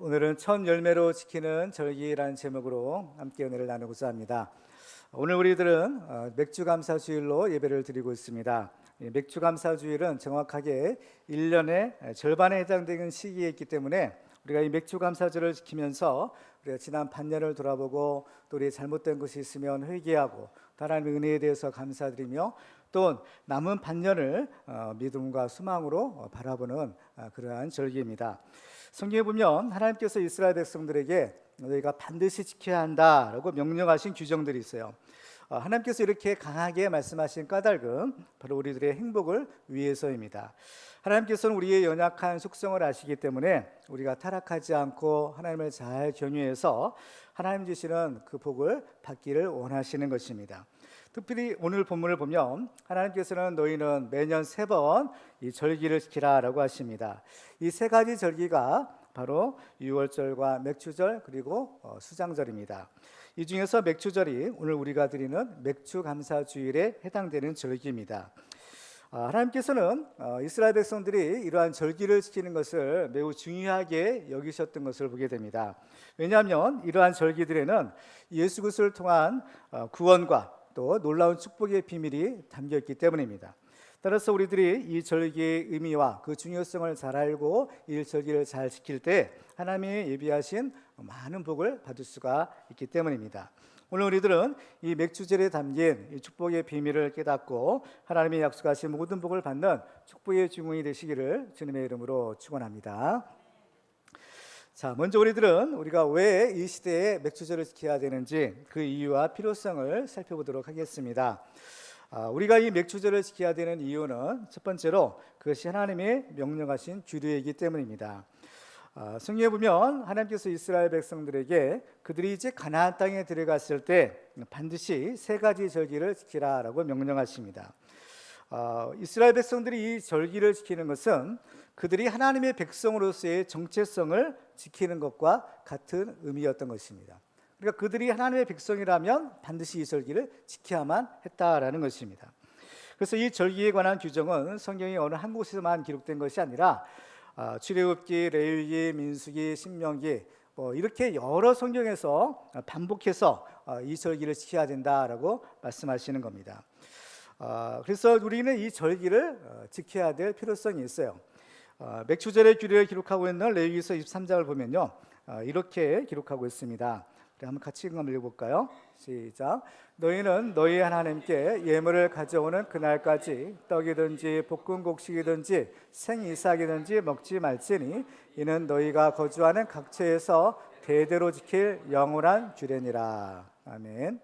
오늘은 첫 열매로 지키는 절기라는 제목으로 함께 은혜를 나누고자 합니다. 오늘 우리들은 맥주 감사 주일로 예배를 드리고 있습니다. 맥주 감사 주일은 정확하게 1년의 절반에 해당되는 시기에 있기 때문에 우리가 이 맥주 감사절을 지키면서 우리가 지난 반년을 돌아보고 또 우리 잘못된 것이 있으면 회개하고 하나님의 은혜에 대해서 감사드리며 또 남은 반년을 믿음과 소망으로 바라보는 그러한 절기입니다. 성경에 보면 하나님께서 이스라엘 백성들에게 너희가 반드시 지켜야 한다라고 명령하신 규정들이 있어요. 하나님께서 이렇게 강하게 말씀하신 까닭은 바로 우리들의 행복을 위해서입니다. 하나님께서는 우리의 연약한 속성을 아시기 때문에 우리가 타락하지 않고 하나님을 잘 경유해서 하나님 주시는 그 복을 받기를 원하시는 것입니다. 특별히 오늘 본문을 보면 하나님께서는 너희는 매년 3번 이 절기를 지키라라고 하십니다. 이 3가지 절기가 바로 유월절과 맥주절 그리고 수장절입니다. 이 중에서 맥주절이 오늘 우리가 드리는 맥주 감사 주일에 해당되는 절기입니다. 하나님께서는 이스라엘 백성들이 이러한 절기를 지키는 것을 매우 중요하게 여기셨던 것을 보게 됩니다. 왜냐하면 이러한 절기들에는 예수 그리스도를 통한 구원과 또 놀라운 축복의 비밀이 담겨 있기 때문입니다. 따라서 우리들이 이 절기의 의미와 그 중요성을 잘 알고 이 절기를 잘 지킬 때 하나님이 예비하신 많은 복을 받을 수가 있기 때문입니다. 오늘 우리들은 이 맥주절에 담긴 이 축복의 비밀을 깨닫고 하나님이 약속하신 모든 복을 받는 축복의 주인공이 되시기를 주님의 이름으로 축원합니다. 자, 먼저 우리가 왜 이 시대에 맥주절을 지켜야 되는지 그 이유와 필요성을 살펴보도록 하겠습니다. 우리가 이 맥주절을 지켜야 되는 이유는 첫 번째로 그것이 하나님의 명령하신 규례이기 때문입니다. 성경에 보면 하나님께서 이스라엘 백성들에게 그들이 이제 가나안 땅에 들어갔을 때 반드시 3가지 절기를 지키라라고 명령하십니다. 이스라엘 백성들이 이 절기를 지키는 것은 그들이 하나님의 백성으로서의 정체성을 지키는 것과 같은 의미였던 것입니다. 그러니까 그들이 하나님의 백성이라면 반드시 이 절기를 지켜야만 했다라는 것입니다. 그래서 이 절기에 관한 규정은 성경이 어느 한 곳에서만 기록된 것이 아니라 출애굽기, 레위기, 민수기, 신명기 이렇게 여러 성경에서 반복해서 이 절기를 지켜야 된다라고 말씀하시는 겁니다. 그래서 우리는 이 절기를 지켜야 될 필요성이 있어요. 맥주절의 규례를 기록하고 있는 레위기서 23장을 보면요, 이렇게 기록하고 있습니다. 한번 같이 한번 읽어볼까요? 시작. 너희는 너희 하나님께 예물을 가져오는 그날까지 떡이든지 볶은 곡식이든지 생이삭이든지 먹지 말지니 이는 너희가 거주하는 각처에서 대대로 지킬 영원한 규례니라. 아멘.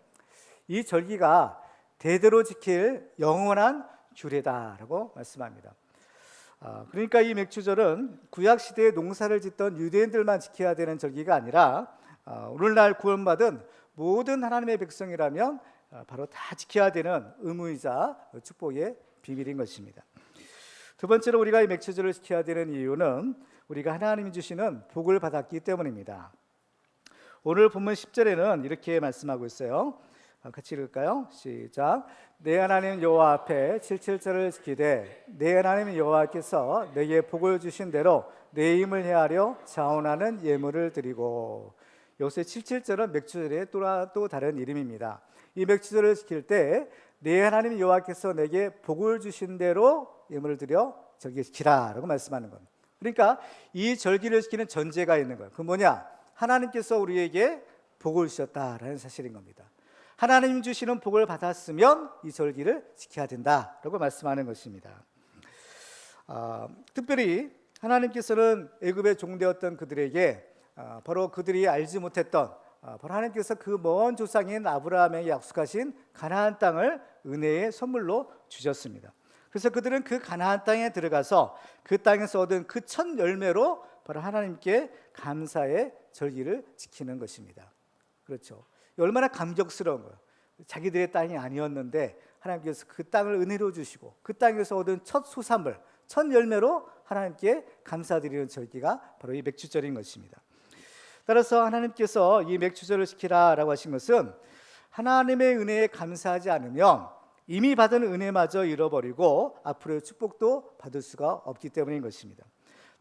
이 절기가 대대로 지킬 영원한 규례다라고 말씀합니다. 그러니까 이 맥주절은 구약 시대에 농사를 짓던 유대인들만 지켜야 되는 절기가 아니라 오늘날 구원받은 모든 하나님의 백성이라면 바로 다 지켜야 되는 의무이자 축복의 비밀인 것입니다. 두 번째로 우리가 이 맥주절을 지켜야 되는 이유는 우리가 하나님이 주시는 복을 받았기 때문입니다. 오늘 본문 10절에는 이렇게 말씀하고 있어요. 같이 읽을까요? 시작. 내 하나님 여호와 앞에 77절을 지키되 내 하나님 여호와께서 내게 복을 주신 대로 내 힘을 헤아려 자원하는 예물을 드리고. 여기서 77절은 맥주절의 또 다른 이름입니다. 이 맥주절을 지킬 때 내 하나님 여호와께서 내게 복을 주신 대로 예물을 드려 절기 지키라라고 말씀하는 겁니다. 그러니까 이 절기를 지키는 전제가 있는 거예요. 그 뭐냐? 하나님께서 우리에게 복을 주셨다라는 사실인 겁니다. 하나님 주시는 복을 받았으면 이 절기를 지켜야 된다라고 말씀하는 것입니다. 특별히 하나님께서는 애굽의 종되었던 그들에게 바로 그들이 알지 못했던 바로 하나님께서 그 먼 조상인 아브라함에게 약속하신 가나안 땅을 은혜의 선물로 주셨습니다. 그래서 그들은 그 가나안 땅에 들어가서 그 땅에서 얻은 그 첫 열매로 바로 하나님께 감사의 절기를 지키는 것입니다. 그렇죠. 얼마나 감격스러운 거예요. 자기들의 땅이 아니었는데 하나님께서 그 땅을 은혜로 주시고 그 땅에서 얻은 첫 소산물, 첫 열매로 하나님께 감사드리는 절기가 바로 이 맥주절인 것입니다. 따라서 하나님께서 이 맥주절을 지키라라고 하신 것은 하나님의 은혜에 감사하지 않으면 이미 받은 은혜마저 잃어버리고 앞으로의 축복도 받을 수가 없기 때문인 것입니다.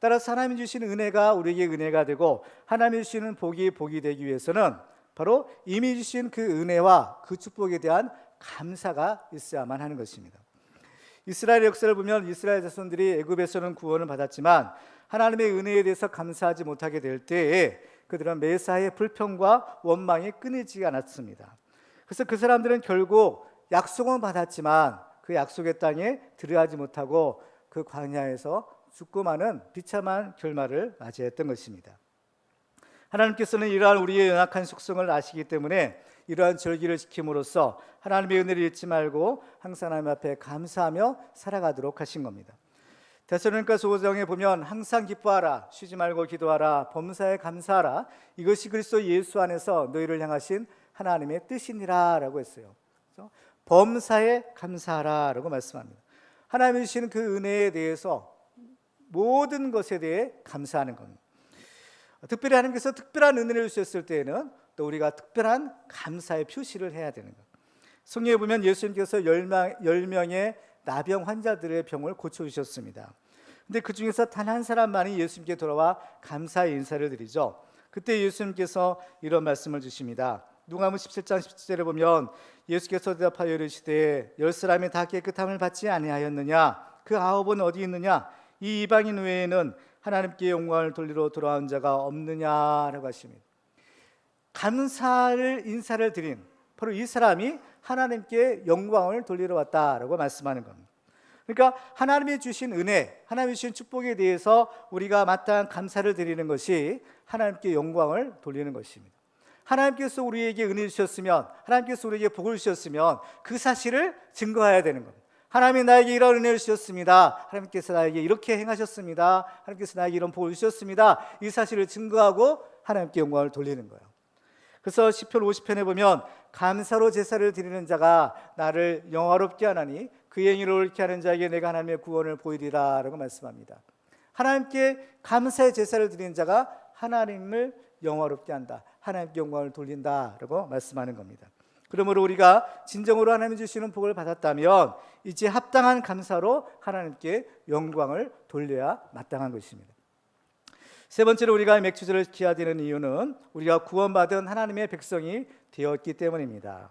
따라서 하나님이 주신 은혜가 우리에게 은혜가 되고 하나님이 주시는 복이 복이 되기 위해서는 바로 이미 주신 그 은혜와 그 축복에 대한 감사가 있어야만 하는 것입니다. 이스라엘 역사를 보면 이스라엘 자손들이 애굽에서는 구원을 받았지만 하나님의 은혜에 대해서 감사하지 못하게 될 때에 그들은 매사에 불평과 원망이 끊이지 않았습니다. 그래서 그 사람들은 결국 약속은 받았지만 그 약속의 땅에 들어가지 못하고 그 광야에서 죽고 마는 비참한 결말을 맞이했던 것입니다. 하나님께서는 이러한 우리의 연약한 속성을 아시기 때문에 이러한 절기를 지킴으로써 하나님의 은혜를 잊지 말고 항상 하나님 앞에 감사하며 살아가도록 하신 겁니다. 데살로니가서 5장에 보면 항상 기뻐하라, 쉬지 말고 기도하라, 범사에 감사하라, 이것이 그리스도 예수 안에서 너희를 향하신 하나님의 뜻이니라 라고 했어요. 그래서 범사에 감사하라 라고 말씀합니다. 하나님이 주시는 그 은혜에 대해서 모든 것에 대해 감사하는 겁니다. 특별히 하나님께서 특별한 은혜를 주셨을 때에는 또 우리가 특별한 감사의 표시를 해야 되는 거예요. 성경에 보면 예수님께서 10명의 나병 환자들의 병을 고쳐주셨습니다. 근데 그 중에서 단 한 사람만이 예수님께 돌아와 감사의 인사를 드리죠. 그때 예수님께서 이런 말씀을 주십니다. 누가복음 17장 17절에 보면 예수께서 대답하여 이르시되 10사람이 다 깨끗함을 받지 아니하였느냐? 그 9은 어디 있느냐? 이 이방인 외에는 하나님께 영광을 돌리러 돌아온 자가 없느냐라고 하십니다. 감사를 인사를 드린 바로 이 사람이 하나님께 영광을 돌리러 왔다라고 말씀하는 겁니다. 그러니까 하나님이 주신 은혜, 하나님이 주신 축복에 대해서 우리가 마땅한 감사를 드리는 것이 하나님께 영광을 돌리는 것입니다. 하나님께서 우리에게 은혜 주셨으면, 하나님께서 우리에게 복을 주셨으면 그 사실을 증거해야 되는 겁니다. 하나님이 나에게 이런 은혜를 주셨습니다. 하나님께서 나에게 이렇게 행하셨습니다. 하나님께서 나에게 이런 복을 주셨습니다. 이 사실을 증거하고 하나님께 영광을 돌리는 거예요. 그래서 시편 50편에 보면 감사로 제사를 드리는 자가 나를 영화롭게 하나니 그 행위를 옳게 하는 자에게 내가 하나님의 구원을 보이리라 라고 말씀합니다. 하나님께 감사의 제사를 드리는 자가 하나님을 영화롭게 한다, 하나님께 영광을 돌린다 라고 말씀하는 겁니다. 그러므로 우리가 진정으로 하나님이 주시는 복을 받았다면 이제 합당한 감사로 하나님께 영광을 돌려야 마땅한 것입니다. 세 번째로 우리가 맥주절을 지켜야 되는 이유는 우리가 구원받은 하나님의 백성이 되었기 때문입니다.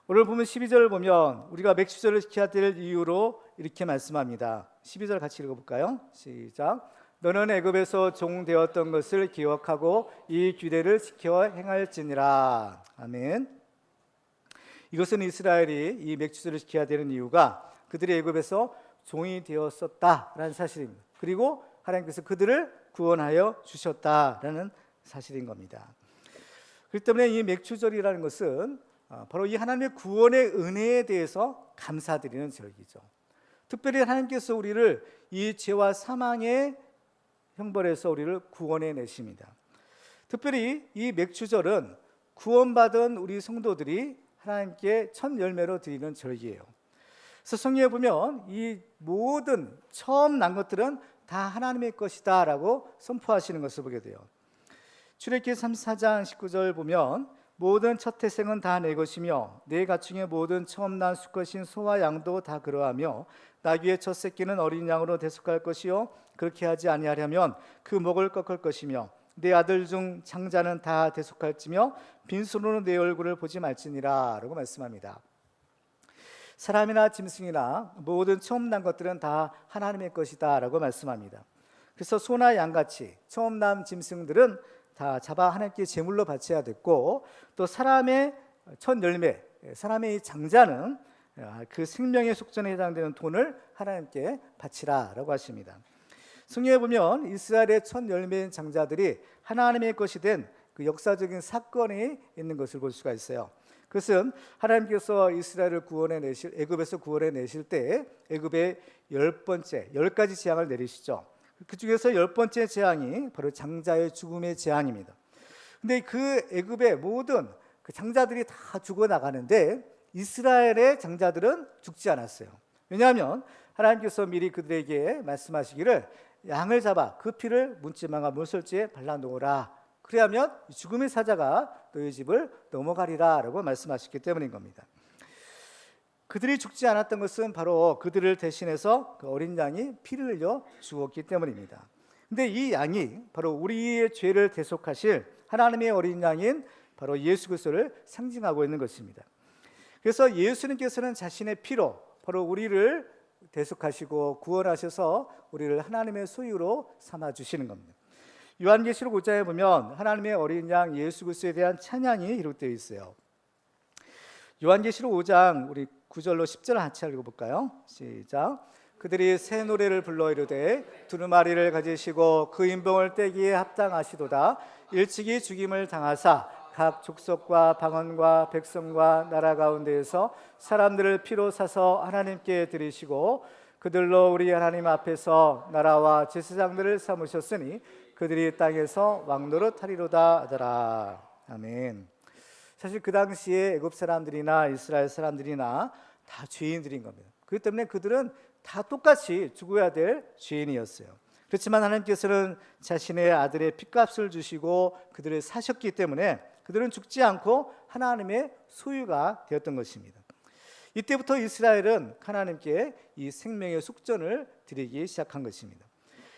오늘 보면 12절을 보면 우리가 맥주절을 지켜야 될 이유로 이렇게 말씀합니다. 12절 같이 읽어볼까요? 시작. 너는 애굽에서 종 되었던 것을 기억하고 이 규례를 지켜 행할지니라. 아멘. 이것은 이스라엘이 이 맥주절을 지켜야 되는 이유가 그들이 애굽에서 종이 되었었다라는 사실입니다. 그리고 하나님께서 그들을 구원하여 주셨다라는 사실인 겁니다. 그렇기 때문에 이 맥주절이라는 것은 바로 이 하나님의 구원의 은혜에 대해서 감사드리는 절기죠. 특별히 하나님께서 우리를 이 죄와 사망의 형벌에서 우리를 구원해 내십니다. 특별히 이 맥주절은 구원받은 우리 성도들이 하나님께 첫 열매로 드리는 절기예요. 그래서 성경에 보면 이 모든 처음 난 것들은 다 하나님의 것이다 라고 선포하시는 것을 보게 돼요. 출애굽기 34장 19절 보면 모든 첫 태생은 다 내 것이며 내 가축의 모든 처음 난 수컷인 소와 양도 다 그러하며 나귀의 첫 새끼는 어린 양으로 대속할 것이요 그렇게 하지 아니하려면 그 목을 꺾을 것이며 내 아들 중 장자는 다 대속할지며 빈손으로 내 얼굴을 보지 말지니라 라고 말씀합니다. 사람이나 짐승이나 모든 처음 난 것들은 다 하나님의 것이다 라고 말씀합니다. 그래서 소나 양같이 처음 난 짐승들은 다 잡아 하나님께 제물로 바쳐야 됐고 또 사람의 첫 열매, 사람의 장자는 그 생명의 속전에 해당되는 돈을 하나님께 바치라 라고 하십니다. 성경에 보면 이스라엘의 첫 열매인 장자들이 하나님의 것이 된 그 역사적인 사건이 있는 것을 볼 수가 있어요. 그것은 하나님께서 이스라엘을 구원해 내실 애굽에서 구원해 내실 때 애굽의 10가지 재앙을 내리시죠. 그 중에서 10번째 재앙이 바로 장자의 죽음의 재앙입니다. 근데 그 애굽의 모든 그 장자들이 다 죽어 나가는데 이스라엘의 장자들은 죽지 않았어요. 왜냐하면 하나님께서 미리 그들에게 말씀하시기를 양을 잡아 그 피를 문지방과 문설주에 발라놓으라. 그래야면 죽음의 사자가 너희 집을 넘어가리라 라고 말씀하셨기 때문인 겁니다. 그들이 죽지 않았던 것은 바로 그들을 대신해서 그 어린 양이 피를 흘려 죽었기 때문입니다. 근데 이 양이 바로 우리의 죄를 대속하실 하나님의 어린 양인 바로 예수 그리스도를 상징하고 있는 것입니다. 그래서 예수님께서는 자신의 피로 바로 우리를 대속하시고 구원하셔서 우리를 하나님의 소유로 삼아 주시는 겁니다. 요한계시록 5장에 보면 하나님의 어린 양 예수 그리스도에 대한 찬양이 기록되어 있어요. 요한계시록 5장 우리 9절로 10절 같이 읽어볼까요? 시작. 그들이 새 노래를 불러 이르되 두루마리를 가지시고 그 인봉을 떼기에 합당하시도다. 일찍이 죽임을 당하사 각 족속과 방언과 백성과 나라 가운데에서 사람들을 피로 사서 하나님께 드리시고 그들로 우리 하나님 앞에서 나라와 제사장들을 삼으셨으니 그들이 땅에서 왕노릇 하리로다 하더라. 아멘. 사실 그 당시에 애굽 사람들이나 이스라엘 사람들이나 다 죄인들인 겁니다. 그렇기 때문에 그들은 다 똑같이 죽어야 될 죄인이었어요. 그렇지만 하나님께서는 자신의 아들의 핏값을 주시고 그들을 사셨기 때문에 그들은 죽지 않고 하나님의 소유가 되었던 것입니다. 이때부터 이스라엘은 하나님께 이 생명의 속전을 드리기 시작한 것입니다.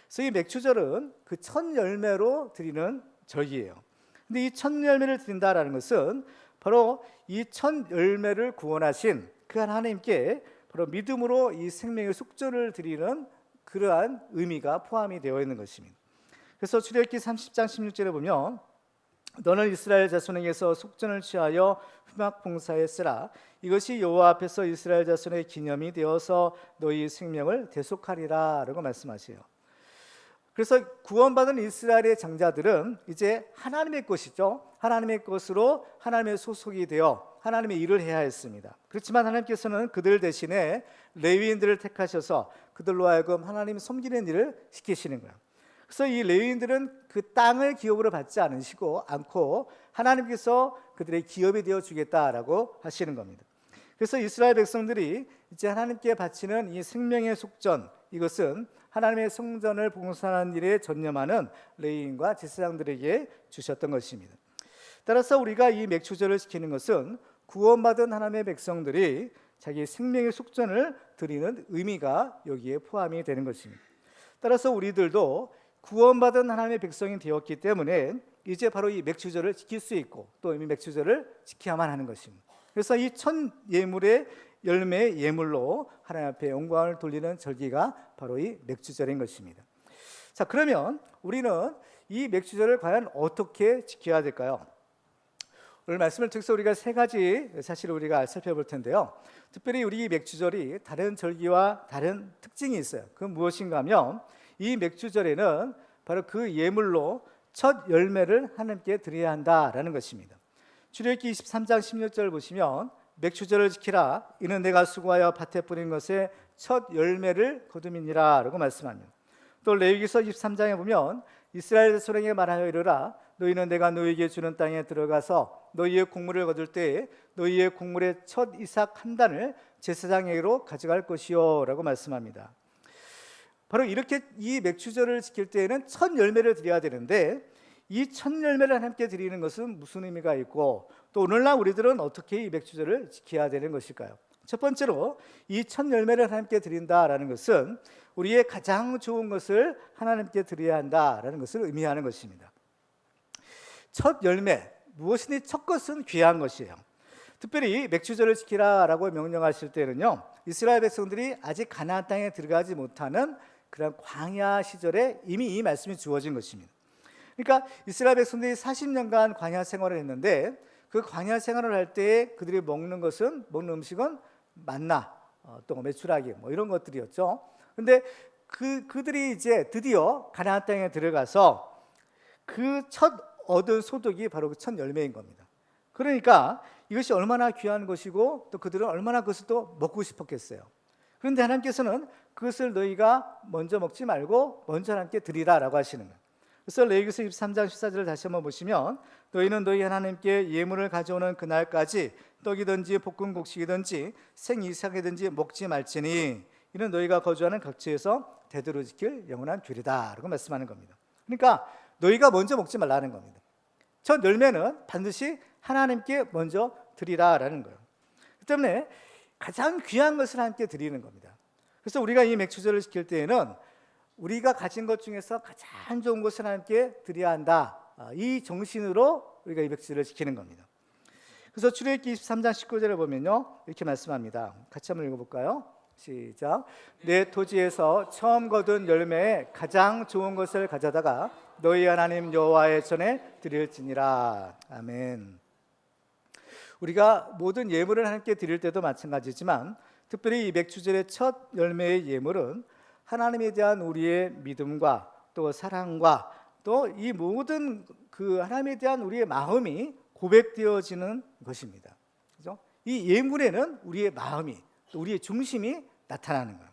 그래서 이 맥추절은 그 첫 열매로 드리는 절기예요. 근데 이 첫 열매를 드린다라는 것은 바로 이 첫 열매를 구원하신 그 하나님께 바로 믿음으로 이 생명의 속전을 드리는 그러한 의미가 포함이 되어 있는 것입니다. 그래서 출애굽기 30장 16절에 보면 너는 이스라엘 자손에게서 속전을 취하여 흠악 봉사에 쓰라. 이것이 여호와 앞에서 이스라엘 자손의 기념이 되어서 너희 생명을 대속하리라 라고 말씀하세요. 그래서 구원받은 이스라엘의 장자들은 이제 하나님의 것이죠. 하나님의 것으로 하나님의 소속이 되어 하나님의 일을 해야 했습니다. 그렇지만 하나님께서는 그들 대신에 레위인들을 택하셔서 그들로 하여금 하나님 섬기는 일을 시키시는 거예요. 그래서 이 레위인들은 그 땅을 기업으로 받지 않고 하나님께서 그들의 기업이 되어 주겠다라고 하시는 겁니다. 그래서 이스라엘 백성들이 이제 하나님께 바치는 이 생명의 속전, 이것은 하나님의 성전을 봉사하는 일에 전념하는 레위인과 제사장들에게 주셨던 것입니다. 따라서 우리가 이 맥추절을 지키는 것은 구원받은 하나님의 백성들이 자기 생명의 속전을 드리는 의미가 여기에 포함이 되는 것입니다. 따라서 우리들도 구원받은 하나님의 백성이 되었기 때문에 이제 바로 이 맥추절을 지킬 수 있고 또 이 맥추절을 지켜야만 하는 것입니다. 그래서 이 첫 예물의 열매 예물로 하나님 앞에 영광을 돌리는 절기가 바로 이 맥추절인 것입니다. 자, 그러면 우리는 이 맥추절을 과연 어떻게 지켜야 될까요? 오늘 말씀을 통해서 우리가 세 가지 사실을 우리가 살펴볼 텐데요. 특별히 우리 맥추절이 다른 절기와 다른 특징이 있어요. 그건 무엇인가 하면 이 맥추절에는 바로 그 예물로 첫 열매를 하나님께 드려야 한다라는 것입니다. 출애굽기 23장 16절 보시면 맥추절을 지키라. 이는 내가 수고하여 밭에 뿌린 것의 첫 열매를 거둠이니라 라고 말씀합니다. 또 레위기서 23장에 보면 이스라엘 자손에게 말하여 이르라. 너희는 내가 너희에게 주는 땅에 들어가서 너희의 곡물을 거둘 때에 너희의 곡물의 첫 이삭 한 단을 제사장에게로 가져갈 것이요 라고 말씀합니다. 바로 이렇게 이 맥추절을 지킬 때에는 첫 열매를 드려야 되는데 이 첫 열매를 하나님께 드리는 것은 무슨 의미가 있고 또 오늘날 우리들은 어떻게 이 맥추절을 지켜야 되는 것일까요? 첫 번째로 이 첫 열매를 하나님께 드린다라는 것은 우리의 가장 좋은 것을 하나님께 드려야 한다라는 것을 의미하는 것입니다. 첫 열매, 무엇이니 첫 것은 귀한 것이에요. 특별히 맥추절을 지키라라고 명령하실 때는요, 이스라엘 백성들이 아직 가나안 땅에 들어가지 못하는 그런 광야 시절에 이미 이 말씀이 주어진 것입니다. 그러니까 이스라엘 백성들이 40년간 광야 생활을 했는데 그 광야 생활을 할 때 그들이 먹는 음식은 만나, 또 메추라기 이런 것들이었죠. 근데 그들이 이제 드디어 가나안 땅에 들어가서 그 첫 얻은 소득이 바로 그 첫 열매인 겁니다. 그러니까 이것이 얼마나 귀한 것이고 또 그들은 얼마나 그것을 또 먹고 싶었겠어요. 그런데 하나님께서는 그것을 너희가 먼저 먹지 말고 먼저 하나님께 드리라라고 하시는 거예요. 그래서 레위기서 23장 14절을 다시 한번 보시면 너희는 너희 하나님께 예물을 가져오는 그날까지 떡이든지 볶은 곡식이든지 생이삭이든지 먹지 말지니 이는 너희가 거주하는 각지에서 대대로 지킬 영원한 규례다 라고 말씀하는 겁니다. 그러니까 너희가 먼저 먹지 말라는 겁니다. 첫 열매는 반드시 하나님께 먼저 드리라라는 거예요. 그 때문에 가장 귀한 것을 하나님께 드리는 겁니다. 그래서 우리가 이 맥추절을 지킬 때에는 우리가 가진 것 중에서 가장 좋은 것을 하나님께 드려야 한다. 이 정신으로 우리가 이 백주를 지키는 겁니다. 그래서 출애굽기 23장 19절에 보면요, 이렇게 말씀합니다. 같이 한번 읽어볼까요? 시작. 내 토지에서 처음 거둔 열매에 가장 좋은 것을 가져다가 너희 하나님 여호와의 전에 드릴지니라. 아멘. 우리가 모든 예물을 하나님께 드릴 때도 마찬가지지만 특별히 이 맥주절의 첫 열매의 예물은 하나님에 대한 우리의 믿음과 또 사랑과 또 이 모든 그 하나님에 대한 우리의 마음이 고백되어지는 것입니다. 그죠? 이 예물에는 우리의 마음이 또 우리의 중심이 나타나는 거예요.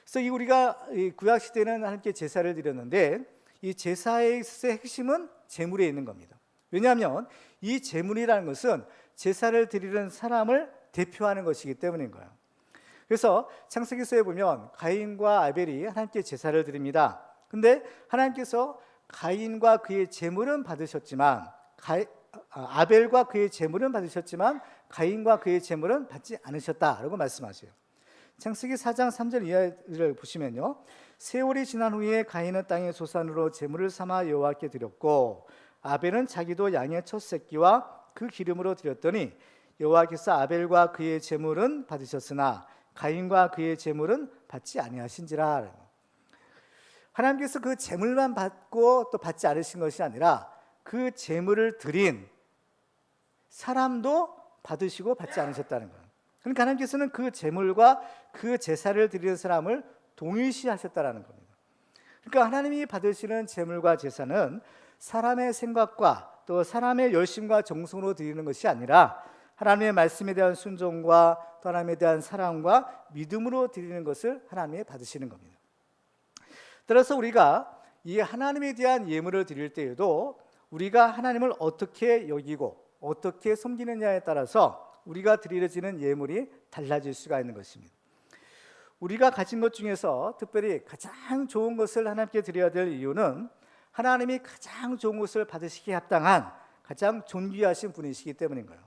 그래서 우리가 구약 시대는 하나님께 제사를 드렸는데 이 제사의 핵심은 제물에 있는 겁니다. 왜냐하면 이 제물이라는 것은 제사를 드리는 사람을 대표하는 것이기 때문인 거예요. 그래서 창세기서에 보면 가인과 아벨이 하나님께 제사를 드립니다. 근데 하나님께서 가인과 그의 제물은 받으셨지만 아벨과 그의 제물은 받으셨지만 가인과 그의 제물은 받지 않으셨다라고 말씀하세요. 창세기 4장 3절 이하를 보시면요, 세월이 지난 후에 가인은 땅의 소산으로 제물을 삼아 여호와께 드렸고 아벨은 자기도 양의 첫 새끼와 그 기름으로 드렸더니 여호와께서 아벨과 그의 제물은 받으셨으나 가인과 그의 제물은 받지 아니하신지라. 하나님께서 그 제물만 받고 또 받지 않으신 것이 아니라 그 제물을 드린 사람도 받으시고 받지 않으셨다는 거예요. 그러니까 하나님께서는 그 제물과 그 제사를 드리는 사람을 동일시하셨다라는 겁니다. 그러니까 하나님이 받으시는 제물과 제사는 사람의 생각과 또 사람의 열심과 정성으로 드리는 것이 아니라 하나님의 말씀에 대한 순종과 또 하나님에 대한 사랑과 믿음으로 드리는 것을 하나님이 받으시는 겁니다. 따라서 우리가 이 하나님에 대한 예물을 드릴 때에도 우리가 하나님을 어떻게 여기고 어떻게 섬기느냐에 따라서 우리가 드려지는 예물이 달라질 수가 있는 것입니다. 우리가 가진 것 중에서 특별히 가장 좋은 것을 하나님께 드려야 될 이유는 하나님이 가장 좋은 것을 받으시기에 합당한 가장 존귀하신 분이시기 때문인 거예요.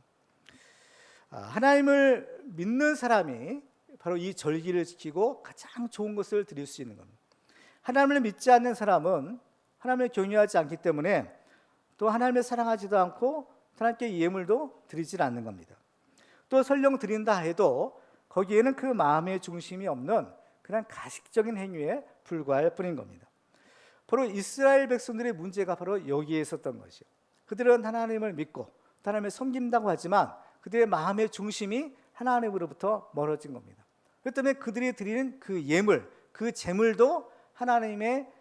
하나님을 믿는 사람이 바로 이 절기를 지키고 가장 좋은 것을 드릴 수 있는 겁니다. 하나님을 믿지 않는 사람은 하나님을 경외하지 않기 때문에 또 하나님을 사랑하지도 않고 하나님께 예물도 드리질 않는 겁니다. 또 설령 드린다 해도 거기에는 그 마음의 중심이 없는 그냥 가식적인 행위에 불과할 뿐인 겁니다. 바로 이스라엘 백성들의 문제가 바로 여기에 있었던 것이요. 그들은 하나님을 믿고 하나님을 섬긴다고 하지만 그들의 마음의 중심이 하나님으로부터 멀어진 겁니다. 그렇기 때문에 그들이 드리는 그 예물, 그 제물도 하나님의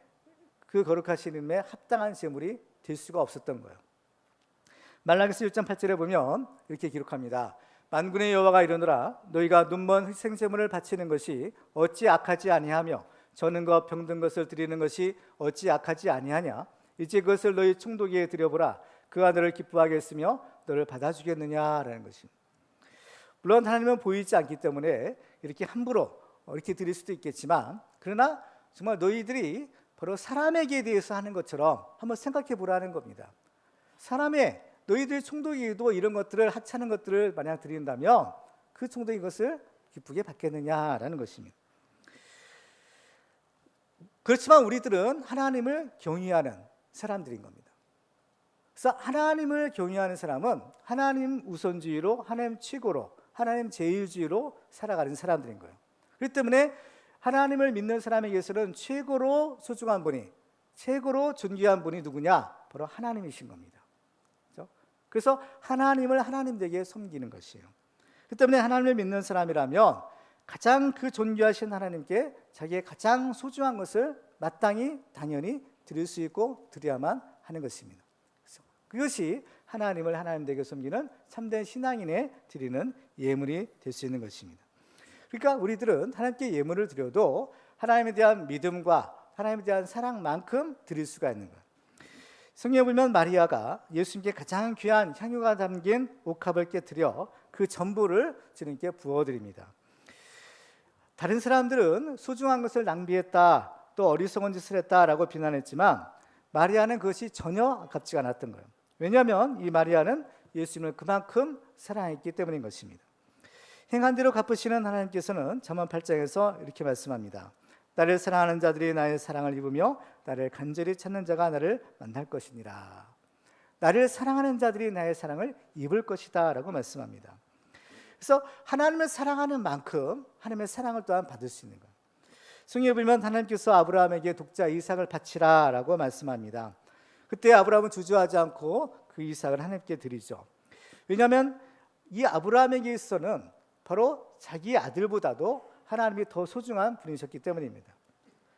그 거룩하신 이름에 합당한 제물이 될 수가 없었던 거예요. 말라기서 1장 8절에 보면 이렇게 기록합니다. 만군의 여호와가 이르노라 너희가 눈먼 희생제물을 바치는 것이 어찌 악하지 아니하며 저는 것 병든 것을 드리는 것이 어찌 악하지 아니하냐. 이제 그것을 너희 총독에게 드려보라. 그가 너를 기뻐하게 했으며 너를 받아주겠느냐라는 것입니다. 물론 하나님은 보이지 않기 때문에 이렇게 함부로 이렇게 드릴 수도 있겠지만 그러나 정말 너희들이 바로 사람에게 대해서 하는 것처럼 한번 생각해 보라는 겁니다. 사람의 너희들 총독에게도 이런 것들을 하찮은 것들을 만약 드린다면 그 총독이 이것을 기쁘게 받겠느냐라는 것입니다. 그렇지만 우리들은 하나님을 경외하는 사람들인 겁니다. 그래서 하나님을 경외하는 사람은 하나님 우선주의로 하나님 최고로 하나님 제일주의로 살아가는 사람들인 거예요. 그렇기 때문에 하나님을 믿는 사람에게서는 최고로 소중한 분이 최고로 존귀한 분이 누구냐? 바로 하나님이신 겁니다. 그렇죠? 그래서 하나님을 하나님되게 섬기는 것이에요. 그렇기 때문에 하나님을 믿는 사람이라면 가장 그 존귀하신 하나님께 자기의 가장 소중한 것을 마땅히 당연히 드릴 수 있고 드려야만 하는 것입니다. 그것이 하나님을 하나님되게 섬기는 참된 신앙인의 드리는 예물이 될 수 있는 것입니다. 그러니까 우리들은 하나님께 예물을 드려도 하나님에 대한 믿음과 하나님에 대한 사랑만큼 드릴 수가 있는 거예요. 성경에 보면 마리아가 예수님께 가장 귀한 향유가 담긴 옥합을 깨뜨려 그 전부를 주님께 부어드립니다. 다른 사람들은 소중한 것을 낭비했다, 또 어리석은 짓을 했다라고 비난했지만 마리아는 그것이 전혀 아깝지가 않았던 거예요. 왜냐하면 이 마리아는 예수님을 그만큼 사랑했기 때문인 것입니다. 행한 대로 갚으시는 하나님께서는 잠언 8장에서 이렇게 말씀합니다. 나를 사랑하는 자들이 나의 사랑을 입으며 나를 간절히 찾는 자가 나를 만날 것이니라. 나를 사랑하는 자들이 나의 사랑을 입을 것이다 라고 말씀합니다. 그래서 하나님을 사랑하는 만큼 하나님의 사랑을 또한 받을 수 있는 거예요. 성경에 보면 하나님께서 아브라함에게 독자 이삭을 바치라 라고 말씀합니다. 그때 아브라함은 주저하지 않고 그 이삭을 하나님께 드리죠. 왜냐하면 이 아브라함에게 있어서는 바로 자기 아들보다도 하나님이 더 소중한 분이셨기 때문입니다.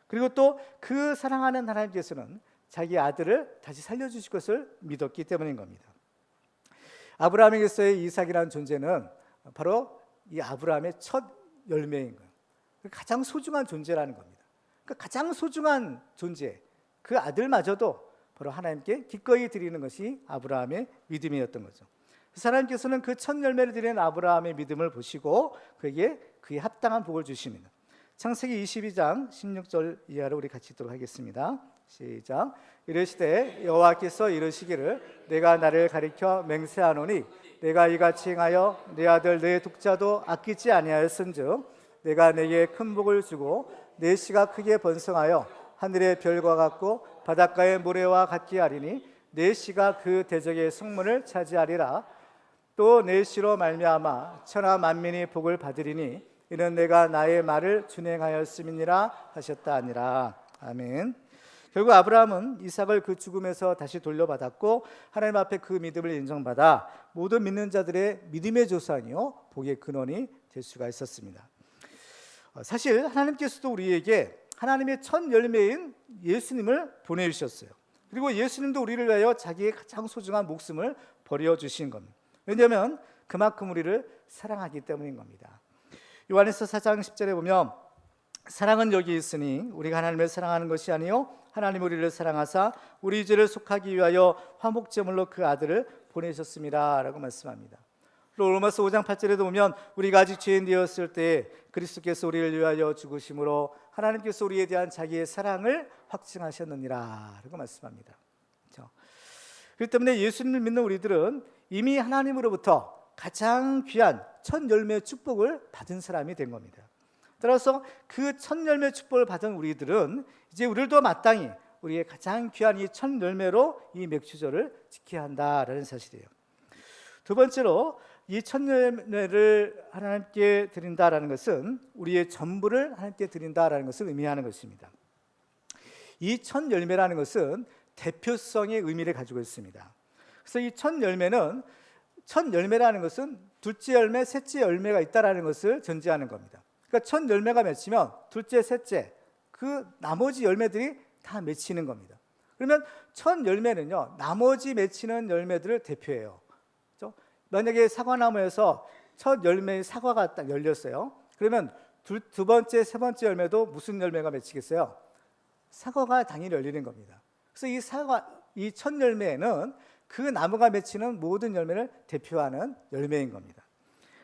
그리고 또 그 사랑하는 하나님께서는 자기 아들을 다시 살려주실 것을 믿었기 때문인 겁니다. 아브라함에게서의 이삭이라는 존재는 바로 이 아브라함의 첫 열매인 거예요. 가장 소중한 존재라는 겁니다. 그러니까 가장 소중한 존재, 그 아들마저도 바로 하나님께 기꺼이 드리는 것이 아브라함의 믿음이었던 거죠. 하나님께서는 그 첫 열매를 드리는 아브라함의 믿음을 보시고 그에게 그에 합당한 복을 주십니다. 창세기 22장 16절 이하로 우리 같이 읽도록 하겠습니다. 시작. 이르시되 여호와께서 이르시기를 내가 나를 가리켜 맹세하노니 내가 이같이 행하여 내 아들 내 독자도 아끼지 아니하였은즉 내가 내게 큰 복을 주고 내 씨가 크게 번성하여 하늘의 별과 같고 바닷가의 모래와 같게 하리니 내 씨가 그 대적의 성문을 차지하리라. 또 내 씨로 말미암아 천하 만민이 복을 받으리니 이는 내가 나의 말을 준행하였음이니라 하셨다 하니라. 아멘. 결국 아브라함은 이삭을 그 죽음에서 다시 돌려받았고 하나님 앞에 그 믿음을 인정받아 모든 믿는 자들의 믿음의 조상이요 복의 근원이 될 수가 있었습니다. 사실 하나님께서도 우리에게 하나님의 첫 열매인 예수님을 보내주셨어요. 그리고 예수님도 우리를 위하여 자기의 가장 소중한 목숨을 버려주신 겁니다. 왜냐하면 그만큼 우리를 사랑하기 때문인 겁니다. 요한일서 4장 10절에 보면 사랑은 여기 있으니 우리가 하나님을 사랑하는 것이 아니요 하나님 우리를 사랑하사 우리 죄를 속하기 위하여 화목제물로 그 아들을 보내셨습니다 라고 말씀합니다. 로마서 5장 8절에도 보면 우리가 아직 죄인 되었을 때 그리스도께서 우리를 위하여 죽으심으로 하나님께서 우리에 대한 자기의 사랑을 확증하셨느니라 라고 말씀합니다. 그렇죠? 그렇기 때문에 예수님을 믿는 우리들은 이미 하나님으로부터 가장 귀한 첫 열매의 축복을 받은 사람이 된 겁니다. 따라서 그 첫 열매 축복을 받은 우리들은 이제 우리도 마땅히 우리의 가장 귀한 이 첫 열매로 이 맥주절을 지켜야 한다라는 사실이에요. 두 번째로 이 첫 열매를 하나님께 드린다라는 것은 우리의 전부를 하나님께 드린다라는 것을 의미하는 것입니다. 이 첫 열매라는 것은 대표성의 의미를 가지고 있습니다. 그래서 이 첫 열매라는 것은 둘째 열매, 셋째 열매가 있다라는 것을 전제하는 겁니다. 그러니까 첫 열매가 맺히면 둘째, 셋째 그 나머지 열매들이 다 맺히는 겁니다. 그러면 첫 열매는요 나머지 맺히는 열매들을 대표해요. 그렇죠? 만약에 사과나무에서 첫 열매의 사과가 딱 열렸어요. 그러면 두 번째, 세 번째 열매도 무슨 열매가 맺히겠어요? 사과가 당연히 열리는 겁니다. 그래서 이 첫 열매는 그 나무가 맺히는 모든 열매를 대표하는 열매인 겁니다.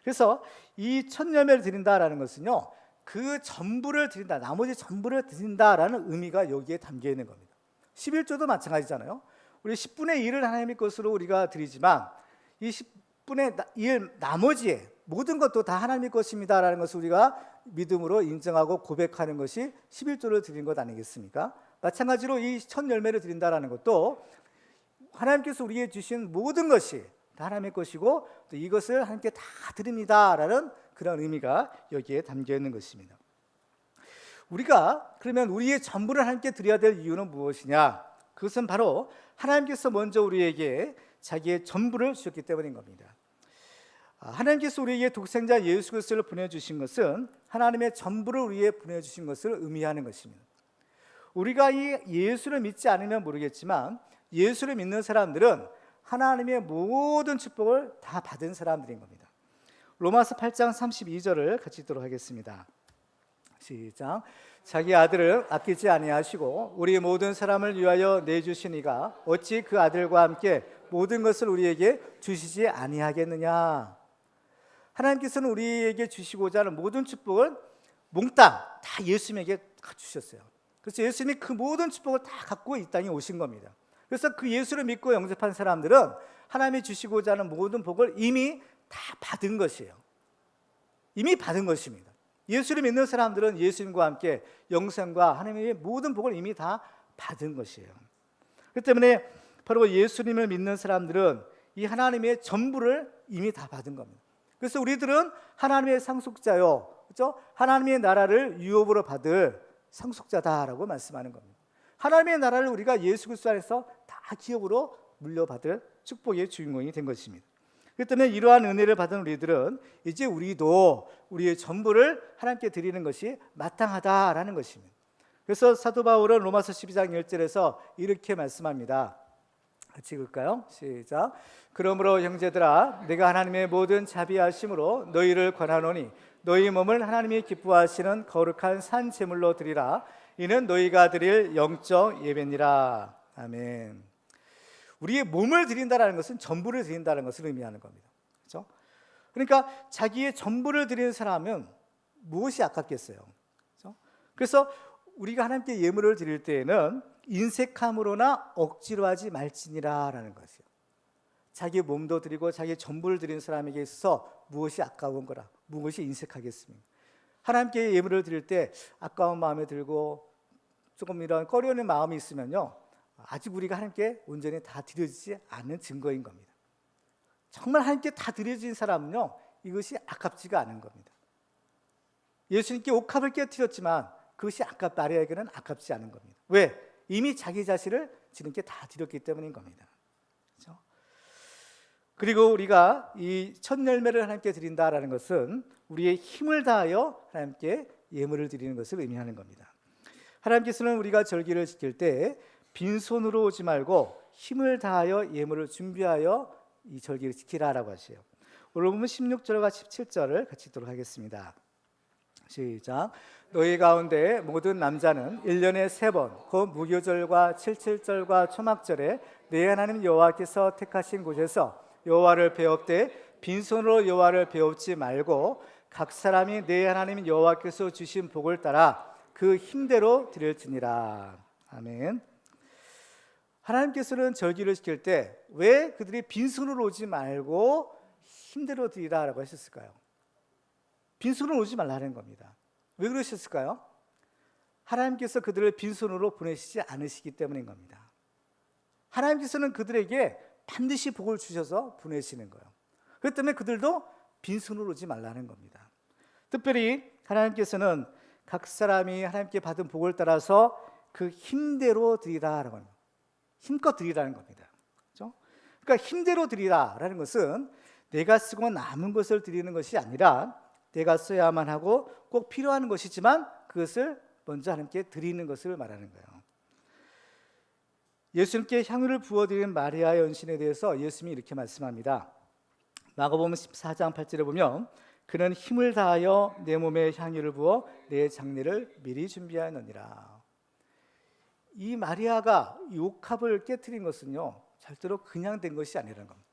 그래서 이 첫 열매를 드린다라는 것은요 그 전부를 드린다, 나머지 전부를 드린다라는 의미가 여기에 담겨 있는 겁니다. 11조도 마찬가지잖아요. 우리 10분의 1을 하나님의 것으로 우리가 드리지만 이 10분의 1 나머지의 모든 것도 다 하나님의 것입니다라는 것을 우리가 믿음으로 인정하고 고백하는 것이 11조를 드린 것 아니겠습니까? 마찬가지로 이 첫 열매를 드린다라는 것도 하나님께서 우리에게 주신 모든 것이 다 하나님의 것이고 또 이것을 하나님께 다 드립니다라는 그런 의미가 여기에 담겨 있는 것입니다. 우리가 그러면 우리의 전부를 하나님께 드려야 될 이유는 무엇이냐? 그것은 바로 하나님께서 먼저 우리에게 자기의 전부를 주셨기 때문인 겁니다. 하나님께서 우리에게 독생자 예수 그리스도를 보내주신 것은 하나님의 전부를 우리에게 보내주신 것을 의미하는 것입니다. 우리가 이 예수를 믿지 않으면 모르겠지만 예수를 믿는 사람들은 하나님의 모든 축복을 다 받은 사람들인 겁니다. 로마서 8장 32절을 같이 읽도록 하겠습니다. 시작. 자기 아들을 아끼지 아니하시고 우리 모든 사람을 위하여 내주시니가 어찌 그 아들과 함께 모든 것을 우리에게 주시지 아니하겠느냐. 하나님께서는 우리에게 주시고자 하는 모든 축복을 몽땅 다 예수님에게 주셨어요. 그래서 예수님이 그 모든 축복을 다 갖고 이 땅에 오신 겁니다. 그래서 그 예수를 믿고 영접한 사람들은 하나님이 주시고자 하는 모든 복을 이미 다 받은 것이에요. 이미 받은 것입니다. 예수를 믿는 사람들은 예수님과 함께 영생과 하나님의 모든 복을 이미 다 받은 것이에요. 그렇기 때문에 바로 예수님을 믿는 사람들은 이 하나님의 전부를 이미 다 받은 겁니다. 그래서 우리들은 하나님의 상속자요, 그렇죠? 하나님의 나라를 유업으로 받을 상속자다라고 말씀하는 겁니다. 하나님의 나라를 우리가 예수 그리스도 안에서 다 기업으로 물려받을 축복의 주인공이 된 것입니다. 그렇기 때문에 이러한 은혜를 받은 우리들은 이제 우리도 우리의 전부를 하나님께 드리는 것이 마땅하다라는 것입니다. 그래서 사도 바울은 로마서 12장 1절에서 이렇게 말씀합니다. 같이 읽을까요? 시작. 그러므로 형제들아, 내가 하나님의 모든 자비하심으로 너희를 권하노니 너희 몸을 하나님이 기뻐하시는 거룩한 산 제물로 드리라. 이는 너희가 드릴 영적 예배니라. 아멘. 우리의 몸을 드린다라는 것은 전부를 드린다는 것을 의미하는 겁니다. 그렇죠? 그러니까 자기의 전부를 드리는 사람은 무엇이 아깝겠어요? 그렇죠? 그래서 우리가 하나님께 예물을 드릴 때에는 인색함으로나 억지로 하지 말지니라라는 것이요. 자기 몸도 드리고 자기 전부를 드리는 사람에게 있어서 무엇이 아까운 거라, 무엇이 인색하겠습니까? 하나님께 예물을 드릴 때 아까운 마음에 들고 조금 이런 꺼려하는 마음이 있으면요, 아직 우리가 하나님께 온전히 다 드려지지 않는 증거인 겁니다. 정말 하나님께 다 드려진 사람은요, 이것이 아깝지가 않은 겁니다. 예수님께 옥합을 깨뜨렸지만 그것이 마리아에게는 아깝지 않은 겁니다. 왜? 이미 자기 자신을 주님께 다 드렸기 때문인 겁니다. 그렇죠? 그리고 우리가 이 첫 열매를 하나님께 드린다라는 것은 우리의 힘을 다하여 하나님께 예물을 드리는 것을 의미하는 겁니다. 하나님께서는 우리가 절기를 지킬 때 빈손으로 오지 말고 힘을 다하여 예물을 준비하여 이 절기를 지키라라고 하세요. 오늘 보면 16절과 17절을 같이 읽도록 하겠습니다. 시작. 너희 가운데 모든 남자는 1년에 3번 곧 무교절과 칠칠절과 초막절에 내 하나님 여호와께서 택하신 곳에서 여호와를 배웁되 빈손으로 여호와를 배웁지 말고 각 사람이 내 하나님 여호와께서 주신 복을 따라 그 힘대로 드릴지니라. 아멘. 하나님께서는 절기를 지킬 때 왜 그들이 빈손으로 오지 말고 힘대로 드리라라고 하셨을까요? 빈손으로 오지 말라는 겁니다. 왜 그러셨을까요? 하나님께서 그들을 빈손으로 보내시지 않으시기 때문인 겁니다. 하나님께서는 그들에게 반드시 복을 주셔서 보내시는 거예요. 그렇기 때문에 그들도 빈손으로 오지 말라는 겁니다. 특별히 하나님께서는 각 사람이 하나님께 받은 복을 따라서 그 힘대로 드리라라고 합니다. 힘껏 드리라는 겁니다. 그렇죠? 그러니까 힘대로 드리라라는 것은 내가 쓰고 남은 것을 드리는 것이 아니라 내가 써야만 하고 꼭 필요한 것이지만 그것을 먼저 하나님께 드리는 것을 말하는 거예요. 예수님께 향유를 부어드리는 마리아의 헌신에 대해서 예수님이 이렇게 말씀합니다. 마가복음 14장 8절에 보면 그는 힘을 다하여 내 몸에 향유를 부어 내 장례를 미리 준비하였느니라. 이 마리아가 이 옥합을 깨트린 것은요, 절대로 그냥 된 것이 아니라는 겁니다.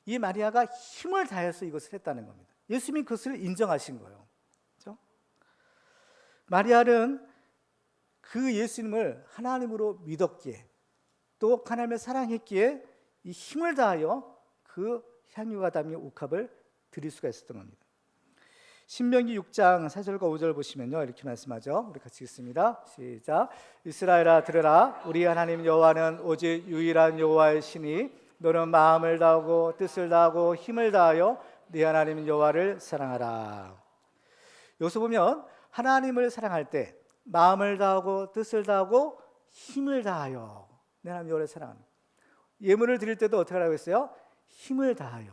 이 마리아가 힘을 다해서 이것을 했다는 겁니다. 예수님이 그것을 인정하신 거예요. 그렇죠? 마리아는 그 예수님을 하나님으로 믿었기에 또 하나님을 사랑했기에 이 힘을 다하여 그 향유가 담긴 옥합을 드릴 수가 있었던 겁니다. 신명기 6장 4절과 5절 보시면요, 이렇게 말씀하죠. 우리 같이 읽습니다. 시작. 이스라엘아 들으라. 우리 하나님 여호와는 오직 유일한 여호와의 신이 너는 마음을 다하고 뜻을 다하고 힘을 다하여 네 하나님 여호와를 사랑하라. 여기서 보면 하나님을 사랑할 때 마음을 다하고 뜻을 다하고 힘을 다하여 내 하나님 여호와를 사랑합니다. 예물을 드릴 때도 어떻게 하라고 했어요? 힘을 다하여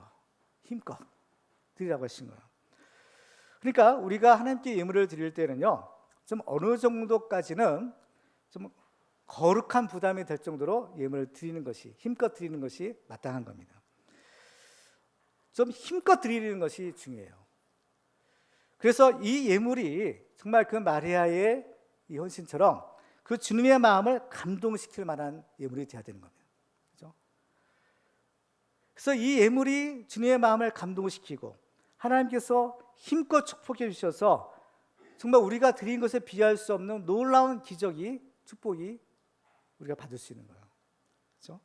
힘껏 드리라고 하신 거예요. 그러니까 우리가 하나님께 예물을 드릴 때는요, 좀 어느 정도까지는 좀 거룩한 부담이 될 정도로 예물을 드리는 것이, 힘껏 드리는 것이 마땅한 겁니다. 좀 힘껏 드리는 것이 중요해요. 그래서 이 예물이 정말 그 마리아의 이 헌신처럼 그 주님의 마음을 감동시킬 만한 예물이 되어야 되는 겁니다. 그렇죠? 그래서 이 예물이 주님의 마음을 감동시키고 하나님께서 힘껏 축복해 주셔서 정말 우리가 드린 것에 비할 수 없는 놀라운 기적이, 축복이 우리가 받을 수 있는 거예요. 그렇죠?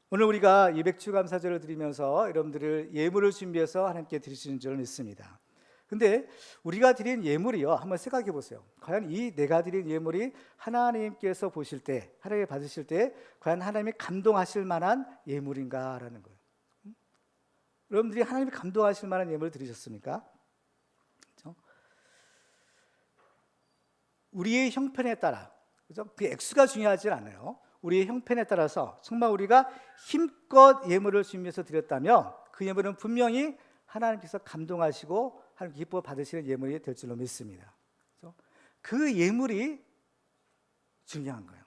오늘 우리가 이 맥주감사절을 드리면서 여러분들을 예물을 준비해서 하나님께 드리시는 줄 믿습니다. 근데 우리가 드린 예물이요, 한번 생각해 보세요. 과연 이 내가 드린 예물이 하나님께서 보실 때, 하나님 받으실 때 과연 하나님이 감동하실 만한 예물인가라는 거예요. 여러분들이 하나님이 감동하실 만한 예물을 드리셨습니까? 그렇죠? 우리의 형편에 따라, 그렇죠? 그 액수가 중요하지 않아요. 우리의 형편에 따라서 정말 우리가 힘껏 예물을 준비해서 드렸다면 그 예물은 분명히 하나님께서 감동하시고 하나님 기뻐 받으시는 예물이 될 줄로 믿습니다. 그렇죠? 그 예물이 중요한 거예요.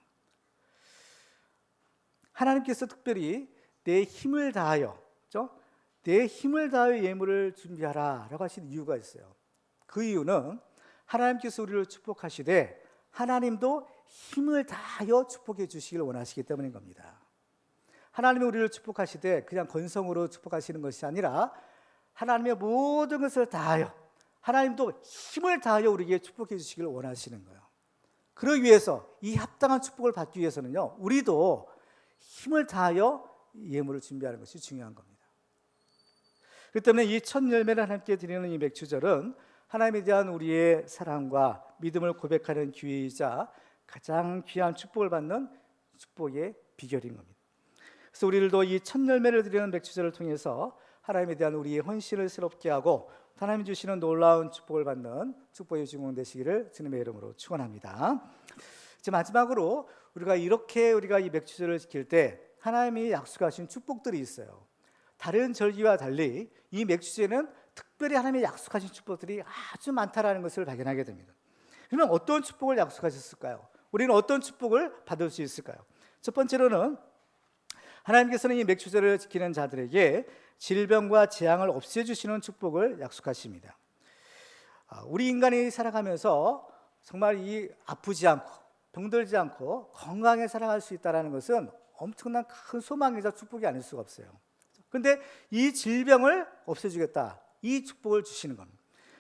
하나님께서 특별히 내 힘을 다하여, 그렇죠? 내 힘을 다하여 예물을 준비하라 라고 하신 이유가 있어요. 그 이유는 하나님께서 우리를 축복하시되 하나님도 힘을 다하여 축복해 주시길 원하시기 때문인 겁니다. 하나님이 우리를 축복하시되 그냥 건성으로 축복하시는 것이 아니라 하나님의 모든 것을 다하여, 하나님도 힘을 다하여 우리에게 축복해 주시길 원하시는 거예요. 그러기 위해서, 이 합당한 축복을 받기 위해서는요, 우리도 힘을 다하여 예물을 준비하는 것이 중요한 겁니다. 그렇기 때문에 이 첫 열매를 하나님께 드리는 이 맥주절은 하나님에 대한 우리의 사랑과 믿음을 고백하는 기회이자 가장 귀한 축복을 받는 축복의 비결인 겁니다. 그래서 우리들도 이 첫 열매를 드리는 맥주절을 통해서 하나님에 대한 우리의 헌신을 새롭게 하고 하나님이 주시는 놀라운 축복을 받는 축복의 주인공 되시기를 주님의 이름으로 축원합니다. 이제 마지막으로 우리가 이 맥주절을 지킬 때 하나님이 약속하신 축복들이 있어요. 다른 절기와 달리 이 맥주절에는 특별히 하나님이 약속하신 축복들이 아주 많다라는 것을 발견하게 됩니다. 그러면 어떤 축복을 약속하셨을까요? 우리는 어떤 축복을 받을 수 있을까요? 첫 번째로는 하나님께서는 이 맥주절을 지키는 자들에게 질병과 재앙을 없애주시는 축복을 약속하십니다. 우리 인간이 살아가면서 정말 이 아프지 않고 병들지 않고 건강하게 살아갈 수 있다는 것은 엄청난 큰 소망이자 축복이 아닐 수가 없어요. 그런데 이 질병을 없애주겠다, 이 축복을 주시는 겁니다.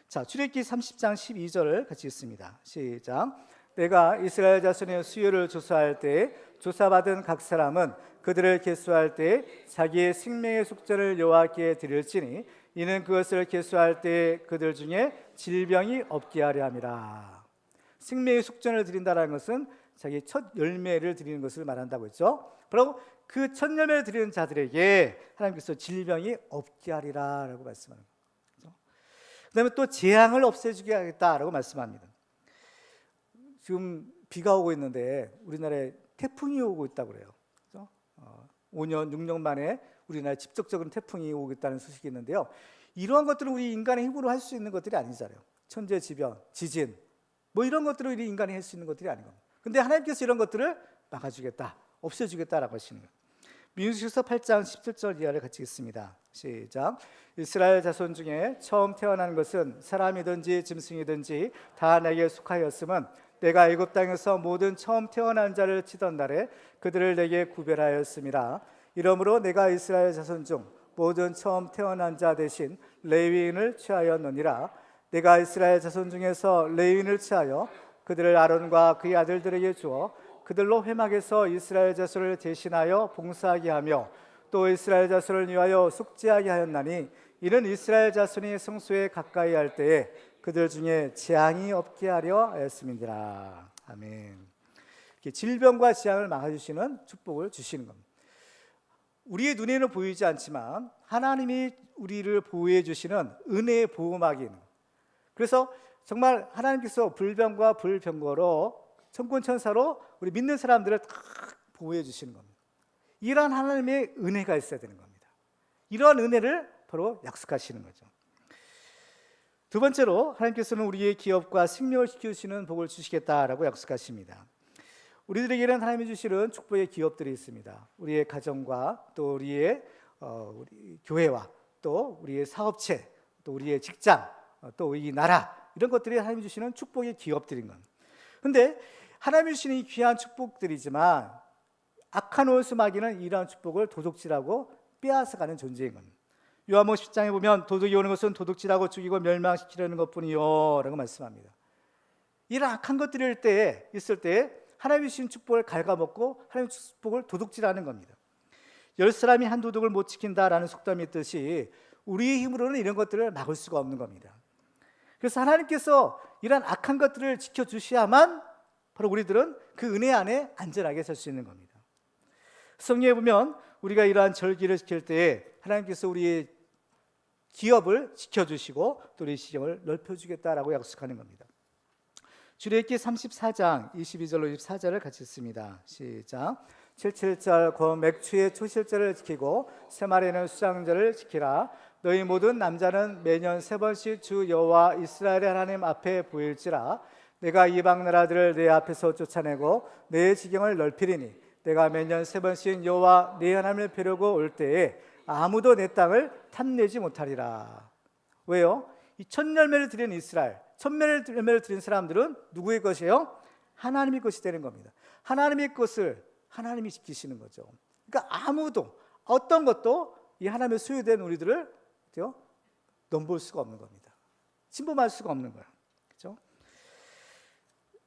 자, 출애굽기 30장 12절을 같이 읽습니다. 시작. 내가 이스라엘 자손의 수요를 조사할 때 조사받은 각 사람은 그들을 계수할 때 자기의 생명의 숙제를 여호와께 드릴지니 이는 그것을 계수할 때 그들 중에 질병이 없게 하려 함이라. 생명의 숙제를 드린다는 것은 자기 첫 열매를 드리는 것을 말한다고 했죠. 바로 그 첫 열매를 드리는 자들에게 하나님께서 질병이 없게 하리라 라고 말씀하는 거죠. 그 다음에 또 재앙을 없애주게 하겠다라고 말씀합니다. 지금 비가 오고 있는데 우리나라에 태풍이 오고 있다고 그래요. 5년, 6년 만에 우리나라에 직접적인 태풍이 오겠다는 소식이 있는데요. 이러한 것들은 우리 인간의 힘으로 할 수 있는 것들이 아니잖아요. 천재지변, 지진, 뭐 이런 것들은 우리 인간이 할 수 있는 것들이 아닌 겁니다. 근데 하나님께서 이런 것들을 막아주겠다, 없애주겠다라고 하시는 거예요. 민수기서 8장 17절 이하를 같이 읽습니다. 시작. 이스라엘 자손 중에 처음 태어난 것은 사람이든지 짐승이든지 다 내게 속하였음은 내가 애굽 땅에서 모든 처음 태어난 자를 치던 날에 그들을 내게 구별하였음이라. 이러므로 내가 이스라엘 자손 중 모든 처음 태어난 자 대신 레위인을 취하였느니라. 내가 이스라엘 자손 중에서 레위인을 취하여 그들을 아론과 그의 아들들에게 주어 그들로 회막에서 이스라엘 자손을 대신하여 봉사하게 하며 또 이스라엘 자손을 위하여 숙제하게 하였나니 이는 이스라엘 자손이 성소에 가까이 할 때에 그들 중에 재앙이 없게 하려 하였음이니라. 아멘. 이렇게 질병과 재앙을 막아주시는 축복을 주시는 겁니다. 우리의 눈에는 보이지 않지만 하나님이 우리를 보호해 주시는 은혜의 보호막이, 그래서 정말 하나님께서 불병과 불병거로 천군천사로 우리 믿는 사람들을 다 보호해 주시는 겁니다. 이러한 하나님의 은혜가 있어야 되는 겁니다. 이러한 은혜를 바로 약속하시는 거죠. 두 번째로 하나님께서는 우리의 기업과 생명을 지켜주시는 복을 주시겠다라고 약속하십니다. 우리들에게는 하나님이 주시는 축복의 기업들이 있습니다. 우리의 가정과 또 우리 교회와 또 우리의 사업체, 또 우리의 직장, 또 이 나라, 이런 것들이 하나님이 주시는 축복의 기업들인 겁니다. 그런데 하나님이 주시는 이 귀한 축복들이지만 악한 원수 마귀는 이러한 축복을 도둑질하고 빼앗아가는 존재인 겁니다. 요한복음 10장에 보면 도둑이 오는 것은 도둑질하고 죽이고 멸망시키려는 것뿐이요 라고 말씀합니다. 이런 악한 것들이 있을 때 하나님이 주신 축복을 갉아먹고 하나님의 축복을 도둑질하는 겁니다. 10사람이 한 도둑을 못 지킨다라는 속담이 있듯이 우리의 힘으로는 이런 것들을 막을 수가 없는 겁니다. 그래서 하나님께서 이러한 악한 것들을 지켜주셔야만 바로 우리들은 그 은혜 안에 안전하게 살 수 있는 겁니다. 성경에 보면 우리가 이러한 절기를 지킬 때에 하나님께서 우리의 기업을 지켜주시고 또 우리의 시경을 넓혀주겠다라고 약속하는 겁니다. 출애굽기 34장 22절로 24절을 같이 읽습니다. 시작. 77절 곧 맥추의 초실절을 지키고 새말에는 수장절을 지키라. 너희 모든 남자는 매년 3번씩 주 여호와 이스라엘의 하나님 앞에 보일지라. 내가 이방 나라들을 내 앞에서 쫓아내고 내 지경을 넓히리니 내가 매년 3번씩 여호와 내 하나님을 뵈려고 올 때에 아무도 내 땅을 탐내지 못하리라. 왜요? 이 첫 열매를 드린 이스라엘, 첫 열매를 드린 사람들은 누구의 것이에요? 하나님의 것이 되는 겁니다. 하나님의 것을 하나님이 지키시는 거죠. 그러니까 아무도 어떤 것도 이 하나님의 소유된 우리들을 넘볼 수가 없는 겁니다. 침범할 수가 없는 거예요. 그렇죠?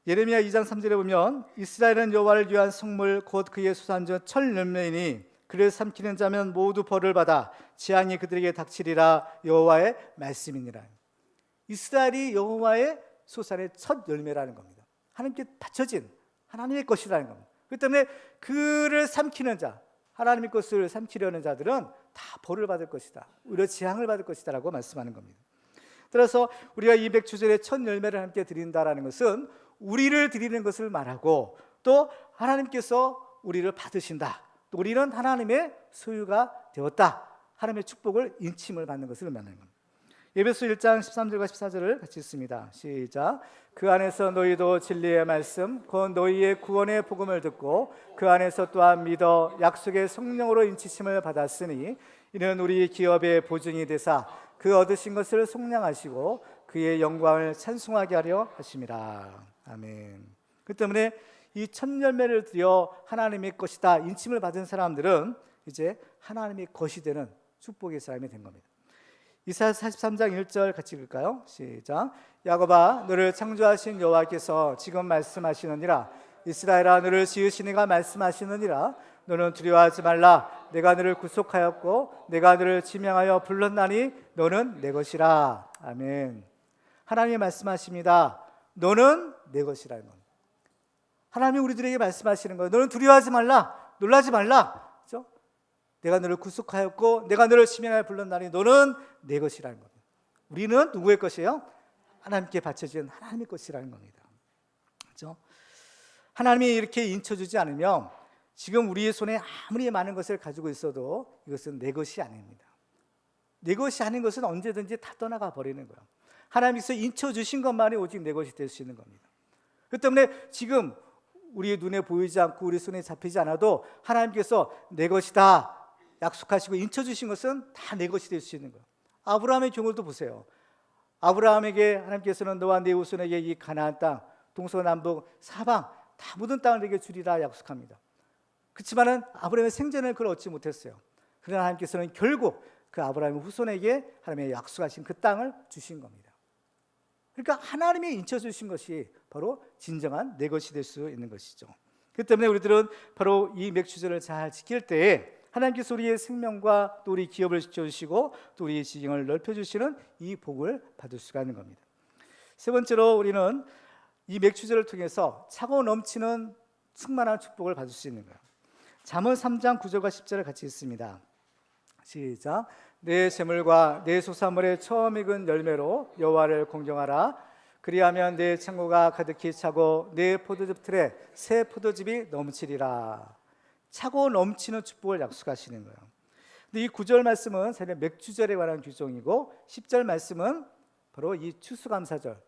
예레미야 2장 3절에 보면 이스라엘은 여호와를 위한 성물 곧 그의 수산전 첫 열매이니 그를 삼키는 자면 모두 벌을 받아 재앙이 그들에게 닥치리라. 여호와의 말씀이니라. 이스라엘이 여호와의 소산의 첫 열매라는 겁니다. 하나님께 바쳐진 하나님의 것이라는 겁니다. 그렇기 때문에 그를 삼키는 자, 하나님의 것을 삼키려는 자들은 다 벌을 받을 것이다, 오히려 재앙을 받을 것이다 라고 말씀하는 겁니다. 따라서 우리가 이 백주절의 첫 열매를 함께 드린다라는 것은 우리를 드리는 것을 말하고 또 하나님께서 우리를 받으신다, 또 우리는 하나님의 소유가 되었다, 하나님의 축복을 인침을 받는 것을 말하는 겁니다. 에베소 1장 13절과 14절을 같이 읽습니다. 시작. 그 안에서 너희도 진리의 말씀 곧 너희의 구원의 복음을 듣고 그 안에서 또한 믿어 약속의 성령으로 인치심을 받았으니 이는 우리 기업의 보증이 되사 그 얻으신 것을 속량하시고 그의 영광을 찬송하게 하려 하심이라. 아멘. 그 때문에 이 첫 열매를 드려 하나님의 것이다 인침을 받은 사람들은 이제 하나님의 것이 되는 축복의 사람이 된 겁니다. 이사야 43장 1절 같이 읽을까요? 시작. 야곱아 너를 창조하신 여호와께서 지금 말씀하시느니라. 이스라엘아 너를 지으신 이가 말씀하시느니라. 너는 두려워하지 말라. 내가 너를 구속하였고 내가 너를 지명하여 불렀나니 너는 내 것이라. 아멘. 하나님이 말씀하십니다. 너는 내 것이라는 겁니다. 하나님이 우리들에게 말씀하시는 거예요. 너는 두려워하지 말라. 놀라지 말라. 그렇죠? 내가 너를 구속하였고 내가 너를 지명하여 불렀나니 너는 내 것이라는 겁니다. 우리는 누구의 것이에요? 하나님께 바쳐진 하나님의 것이라는 겁니다. 그렇죠? 하나님이 이렇게 인쳐주지 않으면 지금 우리의 손에 아무리 많은 것을 가지고 있어도 이것은 내 것이 아닙니다. 내 것이 아닌 것은 언제든지 다 떠나가 버리는 거예요. 하나님께서 인쳐주신 것만이 오직 내 것이 될 수 있는 겁니다. 그렇기 때문에 지금 우리의 눈에 보이지 않고 우리 손에 잡히지 않아도 하나님께서 내 것이다 약속하시고 인쳐주신 것은 다 내 것이 될 수 있는 거예요. 아브라함의 경우도 보세요. 아브라함에게 하나님께서는 너와 네 후손에게 이 가나안 땅 동서남북 사방 다 모든 땅을 내게 주리라 약속합니다. 그렇지만은 아브라함의 생전에 그걸 얻지 못했어요. 그러나 하나님께서는 결국 그 아브라함의 후손에게 하나님의 약속하신 그 땅을 주신 겁니다. 그러니까 하나님이 인쳐주신 것이 바로 진정한 내 것이 될 수 있는 것이죠. 그렇기 때문에 우리들은 바로 이 맥주절을 잘 지킬 때에 하나님께서 우리의 생명과 또 우리 기업을 지켜주시고 또 우리의 지경을 넓혀주시는 이 복을 받을 수가 있는 겁니다. 세 번째로 우리는 이 맥주절을 통해서 차고 넘치는 충만한 축복을 받을 수 있는 거예요. 잠언 3장 9절과 10절을 같이 읽습니다. 시작. 내 재물과 내 소산물의 처음 익은 열매로 여호와를 공경하라. 그리하면 내 창고가 가득히 차고 내 포도즙 틀에 새 포도즙이 넘치리라. 차고 넘치는 축복을 약속하시는 거예요. 근데 이 9절 말씀은 사실 맥주절에 관한 규정이고 10절 말씀은 바로 이 추수감사절,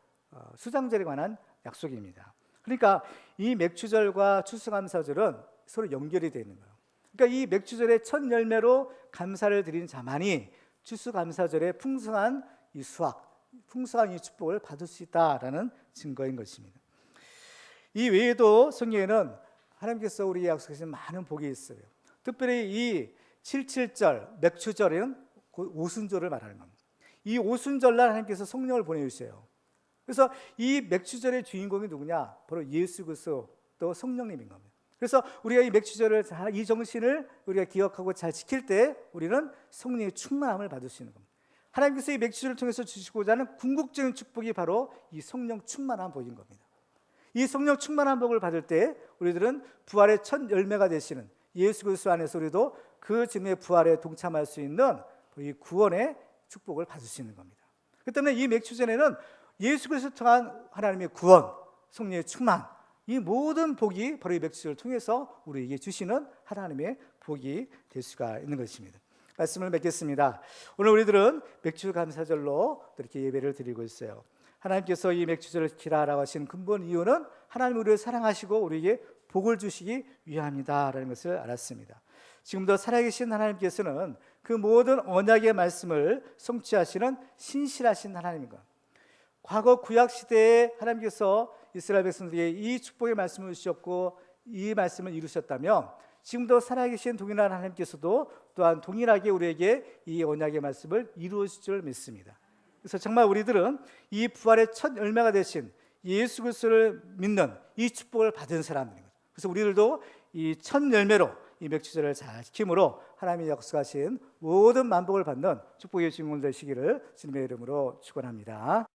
수장절에 관한 약속입니다. 그러니까 이 맥주절과 추수감사절은 서로 연결이 되어 있는 거예요. 그러니까 이 맥주절의 첫 열매로 감사를 드리는 자만이 추수감사절의 풍성한 이 수확, 풍성한 이 축복을 받을 수 있다라는 증거인 것입니다. 이 외에도 성경에는 하나님께서 우리에게 약속하신 많은 복이 있어요. 특별히 이 77절 맥주절은 오순절을 말하는 겁니다. 이 오순절날 하나님께서 성령을 보내주세요. 그래서 이 맥주절의 주인공이 누구냐? 바로 예수 그리스도 또 성령님인 겁니다. 그래서 우리가 이 맥주절을 이 정신을 우리가 기억하고 잘 지킬 때 우리는 성령의 충만함을 받을 수 있는 겁니다. 하나님께서 이 맥주를 통해서 주시고자 하는 궁극적인 축복이 바로 이 성령 충만한 복인 겁니다. 이 성령 충만한 복을 받을 때 우리들은 부활의 첫 열매가 되시는 예수 그리스도 안에서 우리도 그 주님의 부활에 동참할 수 있는 이 구원의 축복을 받을 수 있는 겁니다. 그 때문에 이 맥주전에는 예수 그리스도를 통한 하나님의 구원, 성령의 충만, 이 모든 복이 바로 이 맥주를 통해서 우리에게 주시는 하나님의 복이 될 수가 있는 것입니다. 말씀을 맺겠습니다. 오늘 우리들은 맥주 감사절로 이렇게 예배를 드리고 있어요. 하나님께서 이 맥주절을 지키라라고 하신 근본 이유는 하나님 우리를 사랑하시고 우리에게 복을 주시기 위함이다라는 것을 알았습니다. 지금도 살아계신 하나님께서는 그 모든 언약의 말씀을 성취하시는 신실하신 하나님인 것. 과거 구약 시대에 하나님께서 이스라엘 백성들에게 이 축복의 말씀을 주셨고 이 말씀을 이루셨다면 지금도 살아계신 동일한 하나님께서도 또한 동일하게 우리에게 이 언약의 말씀을 이루실 줄 믿습니다. 그래서 정말 우리들은 이 부활의 첫 열매가 되신 예수 그리스도를 믿는 이 축복을 받은 사람들입니다. 그래서 우리들도 이 첫 열매로 이 맥주절을 잘 지킴으로 하나님이 약속하신 모든 만복을 받는 축복의 주인공 되시기를 주님의 이름으로 축원합니다.